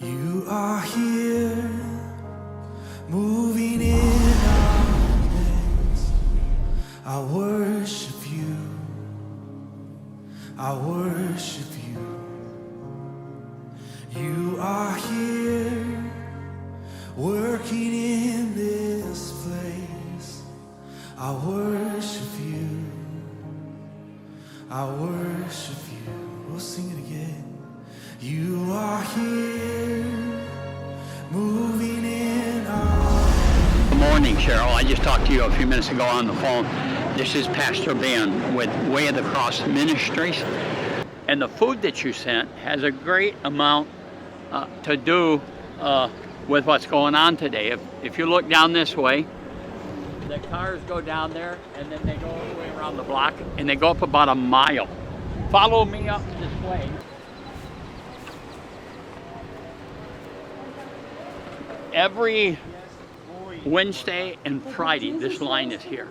You are here, moving in our midst. I worship you. I worship you. You are here, working in this place. I worship you. I worship you. We'll sing it again. You are here, moving in our... Good morning, Cheryl. I just talked to you a few minutes ago on the phone. This is Pastor Ben with Way of the Cross Ministries. And the food that you sent has a great amount to do with what's going on today. If you look down this way, the cars go down there and then they go all the way around the block and they go up about a mile. Follow me up this way. Every Wednesday and Friday, this line is here.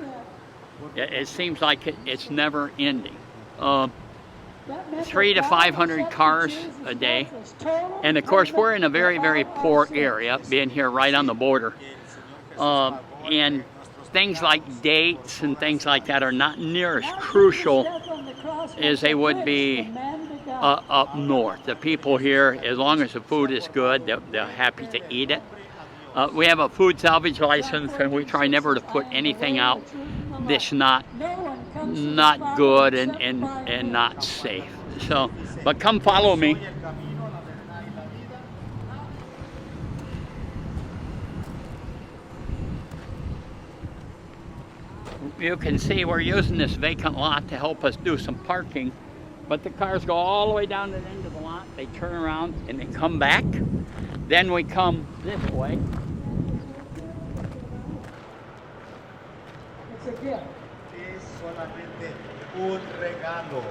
It seems like it's never ending. 300 to 500 cars a day. And of course, we're in a very, very poor area, being here right on the border. And things like dates and things like that are not near as crucial as they would be up north. The people here, as long as the food is good, they're happy to eat it. We have a food salvage license, and we try never to put anything out that's not good and not safe. So, but come follow me. You can see we're using this vacant lot to help us do some parking, but the cars go all the way down to the end of the lot, they turn around and they come back. Then we come this way. It's a gift. Es solamente un regalo.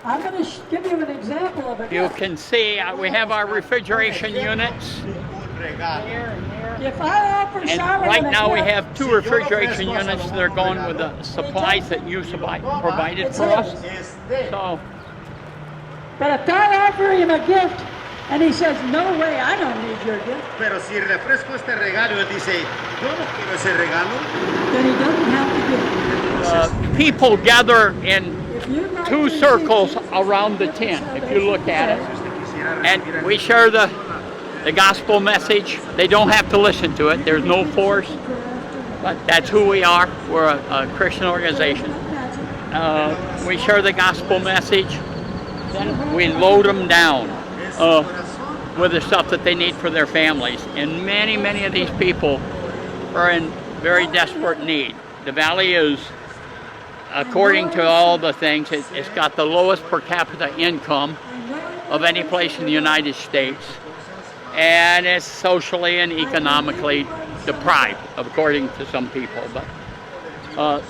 I'm going to give you an example of a You gift. can see we have our refrigeration units. Un regalo. If I offer And Charlotte right a now we gift, have 2 refrigeration units that are going with the supplies that you provided for us. Este. So, but if I offer him a gift and he says, no way, I don't need your gift, Pero si le ofrezco este regalo, él dice, yo no quiero ese regalo. then he doesn't have to give it. people gather in If you like 2 to circles see around the tent, if you look at it. Si usted quisiera And recibir we share the gospel message. They don't have to listen to it. There's no force. But that's who we are. We're a Christian organization. We share the gospel message. Then we load them down with the stuff that they need for their families. And many, many of these people are in very desperate need. The valley is, according to all the things, it's got the lowest per capita income of any place in the United States. And it's socially and economically deprived, according to some people. But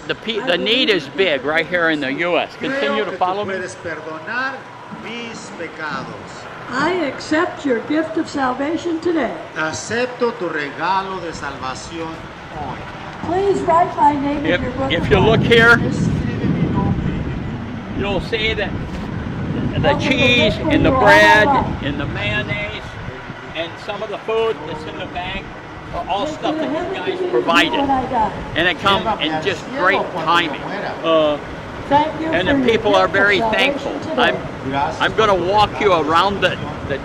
the need is big right here in the U.S. Continue Creo to que follow tú me. puedes perdonar mis pecados. I accept your gift of salvation today. Acepto tu regalo de salvación hoy. Please write my name in your book. If you look here, Escribe mi nombre. you'll see that the cheese and the bread and the mayonnaise and some of the food that's in the bag are all stuff that you guys provided. And it come in just great timing. Thank you And for the your people gift are of very salvation thankful. today. I'm going to walk you around the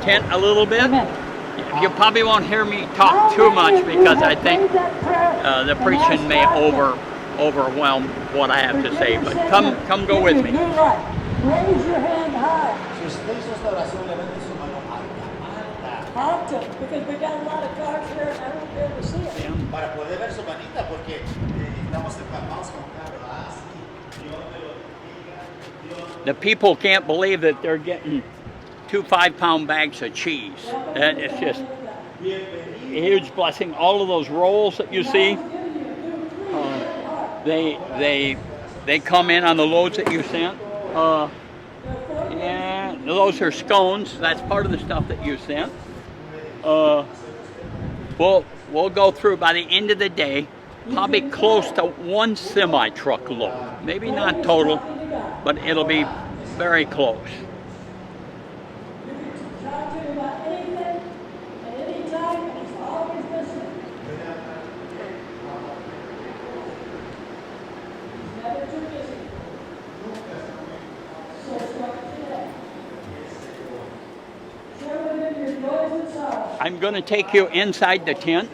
tent a little bit. Amen. You probably won't hear me talk too much because I think the preaching may overwhelm what I have to say. But come go with me. Raise your hand high. Si usted hizo esta oración, levante su mano alta, alta, Alto, because we got a lot of cars here and I won't be able to see it. para poder ver su manita, porque estamos empalmados con Carlos. Ah, sí. Dios me lo bendiga. Dios The people can't believe that they're getting 2 5-pound bags of cheese. And it's just a huge blessing. All of those rolls that you see, they come in on the loads that you sent. And those are scones. That's part of the stuff that you sent. We'll go through by the end of the day, probably close to 1 semi-truck load. Maybe not total, but it'll be very close. Talk to him about anything I'm going to take you inside the tent.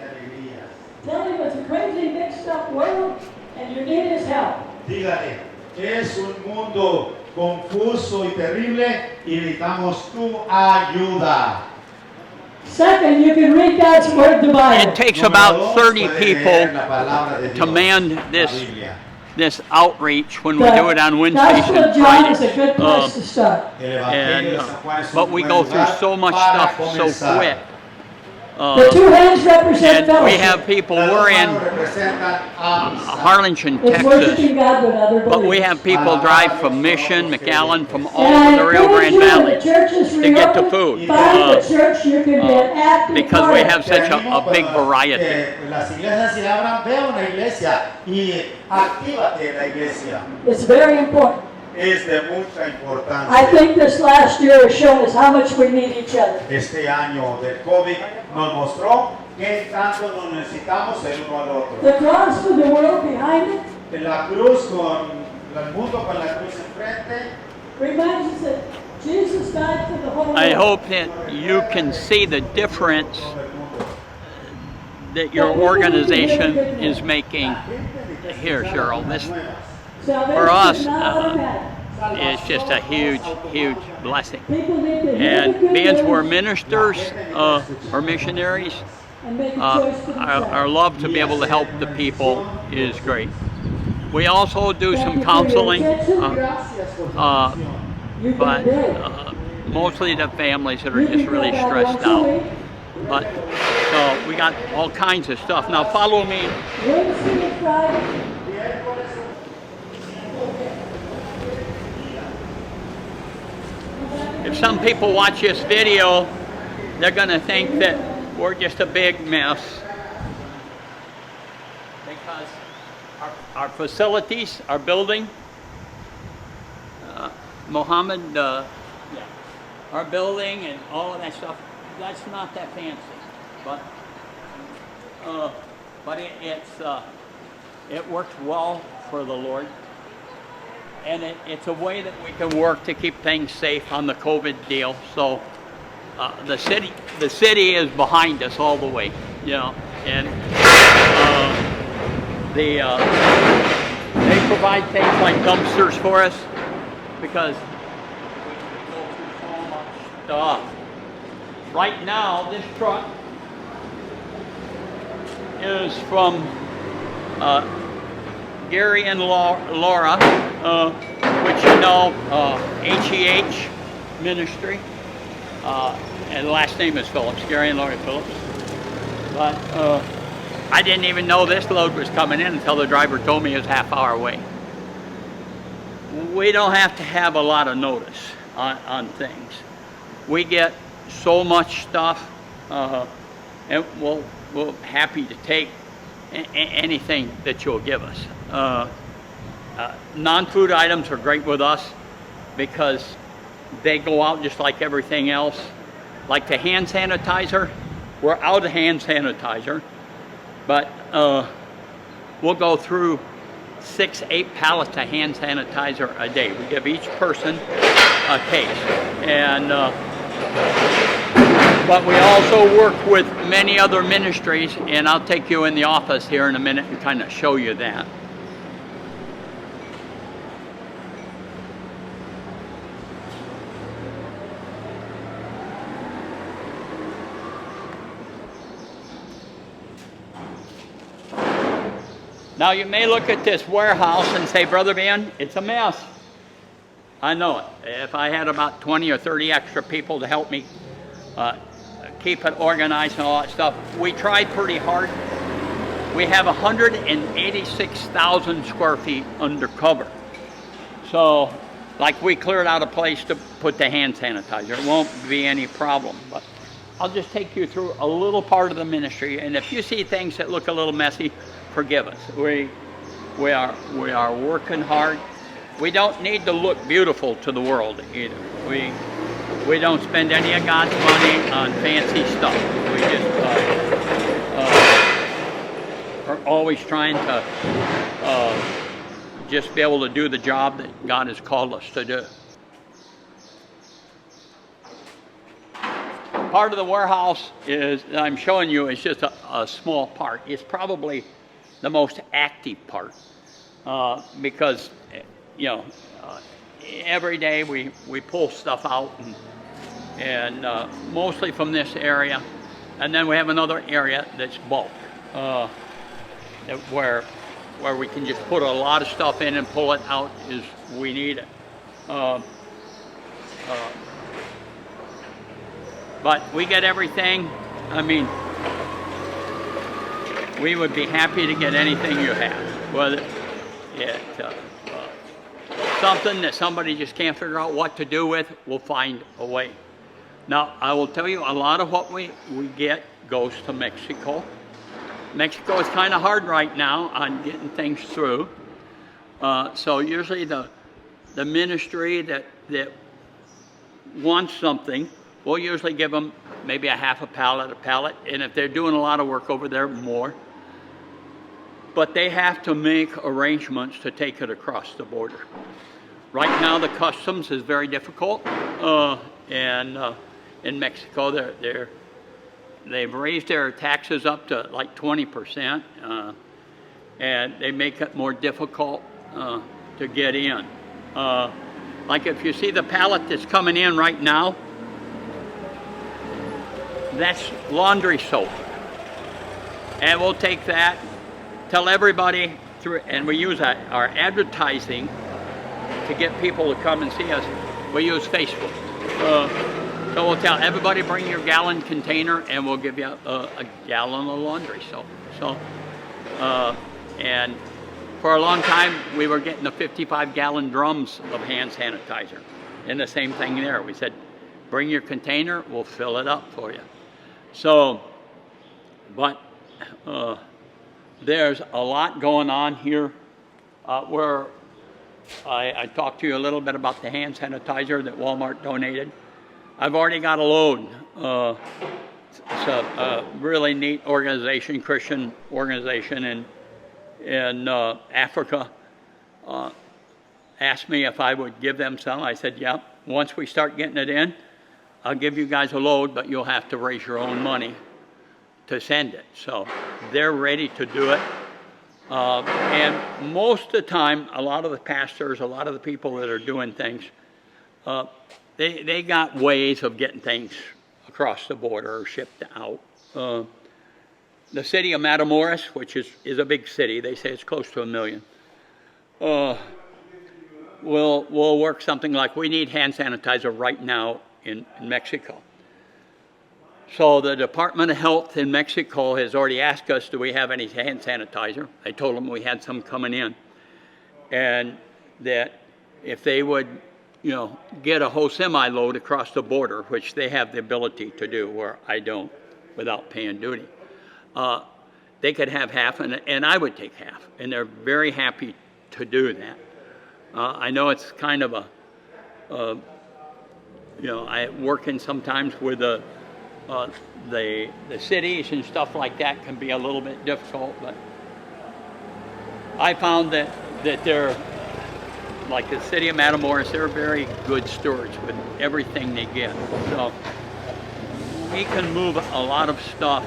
Tell him it's a crazy, mixed up world and you need his help. Dígale, es un mundo confuso y terrible y necesitamos tu ayuda. Second, you can read God's word, the Bible. It takes Número about dos, 30 puede people leer la palabra de to Dios, man la this Biblia. this outreach when we The do it on Wednesdays Gospel of and John is a Fridays. good place to start. El Evangelio And, de San Juan es un but we buen go through lugar so much para stuff so comenzar. quick. The two hands represent And we fellowship. have people, Las we're dos in manos representan amistad. Harlingen, It's worshiping Texas, God with other but we believers. have people drive from Mission, McAllen, from all And over the Rio Grande Valley to get the food. Find a church you can be an active because part we of. have such a big variety. Que las iglesias se abran, ve a una iglesia y actívate en la iglesia. It's very important. Es de mucha I importancia. think this last year has shown us how much we need each other. Este año del COVID nos mostró que tanto nos necesitamos el uno al otro. The cross for the world behind it En la cruz con el mundo con la cruz enfrente. reminds us that Jesus died for the whole world. I hope that you can see the difference that your organization is making. Here, Cheryl, this Salvation for us, is not automatic. is just a huge, huge blessing. People need to hear the And good being we're news ministers or missionaries, and make a choice for our themselves. love to be able to help the people is great. We also do Thank some you for your counseling, attention. Gracias por tu atención. You've but been great. mostly the families that are You can just really go back stressed once a out. week. But so we got all kinds of stuff. Now follow me. Wednesday and Friday. If some people watch this video, they're going to think that we're just a big mess. Because our facilities, our building, Mohammed, our building and all of that stuff, that's not that fancy. But it works well for the Lord. And it's a way that we can work to keep things safe on the COVID deal. So the city is behind us all the way, you know. And they provide things like dumpsters for us because we go through so much stuff. Right now, this truck is from Gary and Laura, which you know, HEH Ministry, and the last name is Phillips, Gary and Laura Phillips. But I didn't even know this load was coming in until the driver told me it was half hour away. We don't have to have a lot of notice on things. We get so much stuff, and we're happy to take anything that you'll give us. Non-food items are great with us because they go out just like everything else. Like the hand sanitizer, we're out of hand sanitizer, but we'll go through 6-8 pallets of hand sanitizer a day. We give each person a case. And but we also work with many other ministries, and I'll take you in the office here in a minute and kind of show you that. Now you may look at this warehouse and say, Brother Ben, it's a mess. I know it. If I had about 20 or 30 extra people to help me keep it organized and all that stuff, we tried pretty hard. We have 186,000 square feet under cover. So, like, we cleared out a place to put the hand sanitizer. It won't be any problem. But I'll just take you through a little part of the ministry, and if you see things that look a little messy, forgive us. We are working hard. We don't need to look beautiful to the world either. We don't spend any of God's money on fancy stuff. We just are always trying to just be able to do the job that God has called us to do. part of the warehouse is, I'm showing you, is just a small part. It's probably the most active part because, you know, every day we pull stuff out and mostly from this area. And then we have another area that's bulk, where we can just put a lot of stuff in and pull it out as we need it. But we get everything. I mean, we would be happy to get anything you have. Whether it's something that somebody just can't figure out what to do with, we'll find a way. Now, I will tell you, a lot of what we get goes to Mexico. Mexico is kind of hard right now on getting things through. So usually the ministry that wants something, we'll usually give them maybe a half a pallet, and if they're doing a lot of work over there, more. But they have to make arrangements to take it across the border. Right now, the customs is very difficult, and in Mexico, they've raised their taxes up to like 20%, and they make it more difficult to get in. Like if you see the pallet that's coming in right now, that's laundry soap. And we'll take that, tell everybody through, and we use our advertising to get people to come and see us. We use Facebook. So we'll tell everybody, bring your gallon container and we'll give you a gallon of laundry soap. And for a long time, we were getting the 55-gallon drums of hand sanitizer. And the same thing there. We said, bring your container, we'll fill it up for you. So, but there's a lot going on here where I talked to you a little bit about the hand sanitizer that Walmart donated. I've already got a load. It's a really neat organization, Christian organization in Africa. Asked me if I would give them some. I said, yeah, once we start getting it in, I'll give you guys a load, but you'll have to raise your own money to send it. So they're ready to do it. And most of the time, a lot of the pastors, a lot of the people that are doing things, they got ways of getting things across the border or shipped out. The city of Matamoros, which is a big city, they say it's close to 1 million, will work something like, we need hand sanitizer right now in Mexico. So the Department of Health in Mexico has already asked us, do we have any hand sanitizer? I told them we had some coming in. And that if they would, you know, get a whole semi-load across the border, which they have the ability to do, where I don't, without paying duty, they could have half, and I would take half. And they're very happy to do that. I know it's kind of you know, I working sometimes with the cities and stuff like that can be a little bit difficult, but I found that they're, like the city of Matamoros, they're very good stewards with everything they get. So we can move a lot of stuff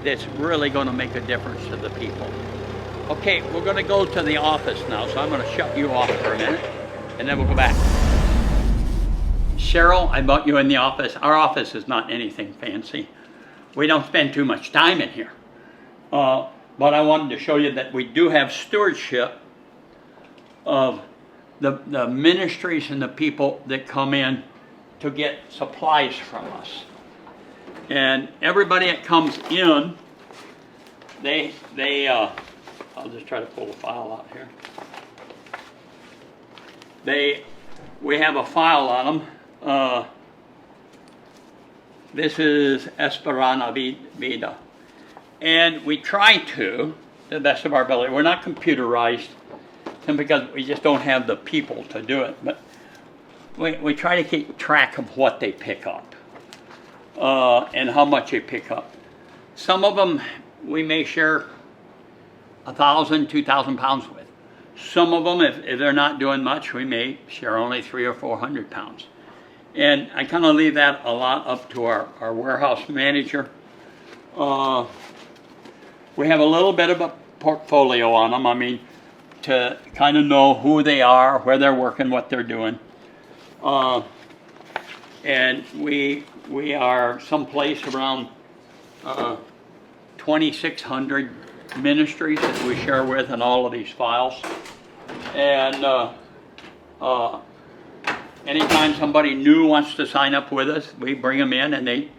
that's really going to make a difference to the people. Okay, we're going to go to the office now, so I'm going to shut you off for a minute, and then we'll go back. Cheryl, I brought you in the office. Our office is not anything fancy. We don't spend too much time in here. But I wanted to show you that we do have stewardship of the ministries and the people that come in to get supplies from us. And everybody that comes in, I'll just try to pull the file out here. We have a file on them. This is Esperanza Vida. And we try to the best of our ability. We're not computerized, simply because we just don't have the people to do it. But we try to keep track of what they pick up and how much they pick up. Some of them we may share 1,000, 2,000 pounds with. Some of them, if they're not doing much, we may share only 300 or 400 pounds. And I kind of leave that a lot up to our warehouse manager. We have a little bit of a portfolio on them. I mean, to kind of know who they are, where they're working, what they're doing. And we are someplace around 2,600 ministries that we share with in all of these files. And anytime somebody new wants to sign up with us, we bring them in and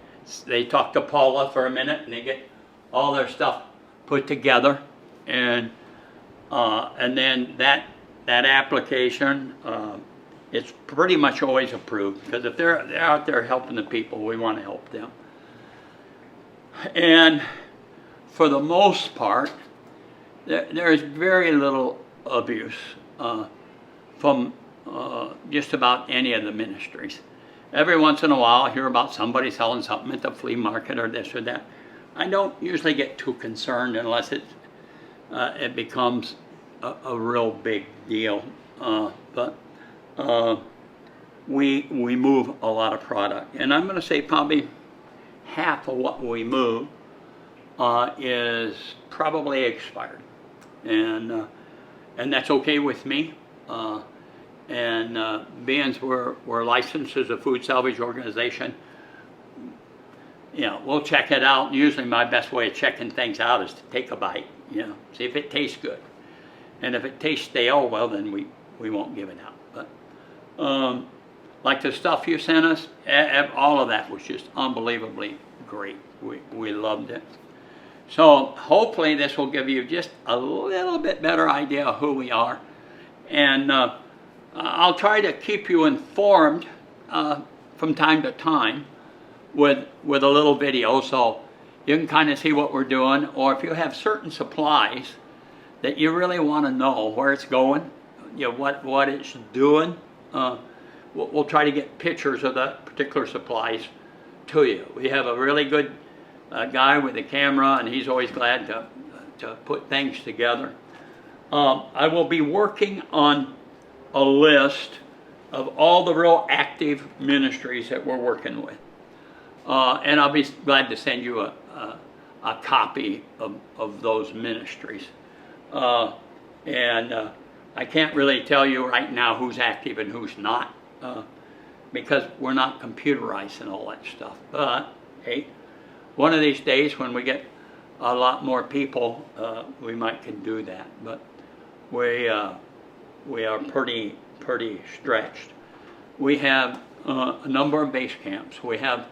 they talk to Paula for a minute and they get all their stuff put together, and then that application, it's pretty much always approved, because if they're out there helping the people, we want to help them. And for the most part, there is very little abuse from just about any of the ministries. Every once in a while I hear about somebody selling something at the flea market or this or that. I don't usually get too concerned unless it becomes a real big deal. But we move a lot of product, and I'm going to say probably half of what we move is probably expired, and that's okay with me. Being we're licensed as a food salvage organization, we'll check it out. And usually my best way of checking things out is to take a bite, see if it tastes good. And if it tastes stale, well, then we won't give it out. But like the stuff you sent us, all of that was just unbelievably great. We loved it. So hopefully this will give you just a little bit better idea of who we are. And I'll try to keep you informed from time to time with a little video, so you can kind of see what we're doing, or if you have certain supplies that you really want to know where it's going, what it's doing, we'll try to get pictures of the particular supplies to you. We have a really good guy with a camera, and he's always glad to put things together. I will be working on a list of all the real active ministries that we're working with. And I'll be glad to send you a copy of those ministries. I can't really tell you right now who's active and who's not, because we're not computerized and all that stuff. But hey, one of these days when we get a lot more people, we might can do that. But we are pretty stretched. We have a number of base camps. We have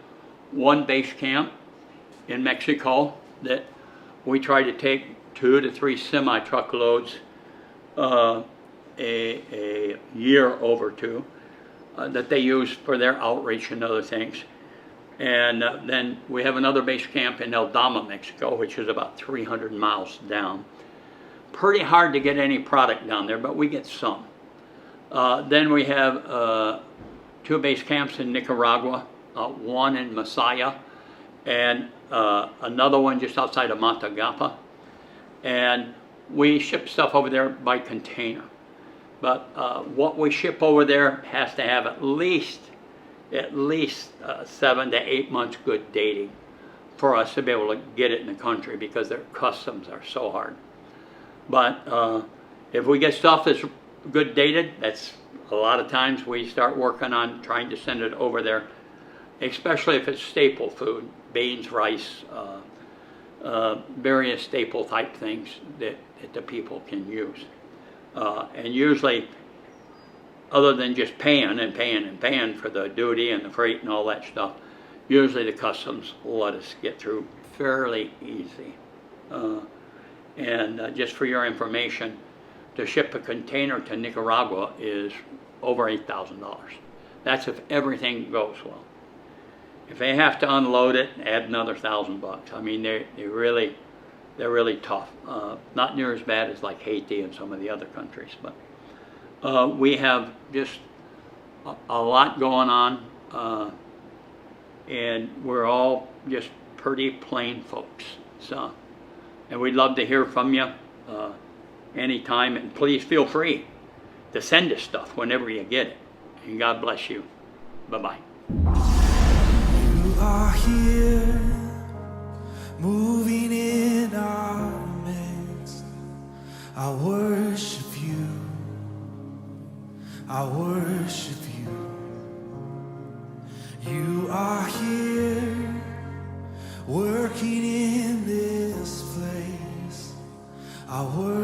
one base camp in Mexico that we try to take 2 to 3 semi-truck loads a year over to that they use for their outreach and other things. And then we have another base camp in Aldama, Mexico, which is about 300 miles down. Pretty hard to get any product down there, but we get some. Then we have 2 base camps in Nicaragua, one in Masaya, and another one just outside of Mantagapa. And we ship stuff over there by container. But what we ship over there has to have at least 7 to 8 months good dating for us to be able to get it in the country, because their customs are so hard. But if we get stuff that's good dated, that's a lot of times we start working on trying to send it over there, especially if it's staple food, beans, rice, various staple type things that the people can use. And usually, other than just paying for the duty and the freight and all that stuff, usually the customs let us get through fairly easy. And just for your information, to ship a container to Nicaragua is over $8,000. That's if everything goes well. If they have to unload it, add another $1,000. I mean, they're really tough. Not near as bad as like Haiti and some of the other countries, but we have just a lot going on, and we're all just pretty plain folks. So, and we'd love to hear from you anytime, and please feel free to send us stuff whenever you get it. And God bless you. Bye-bye. You are here, moving in our midst. I worship you. I worship you. You are here, working in this place. I worship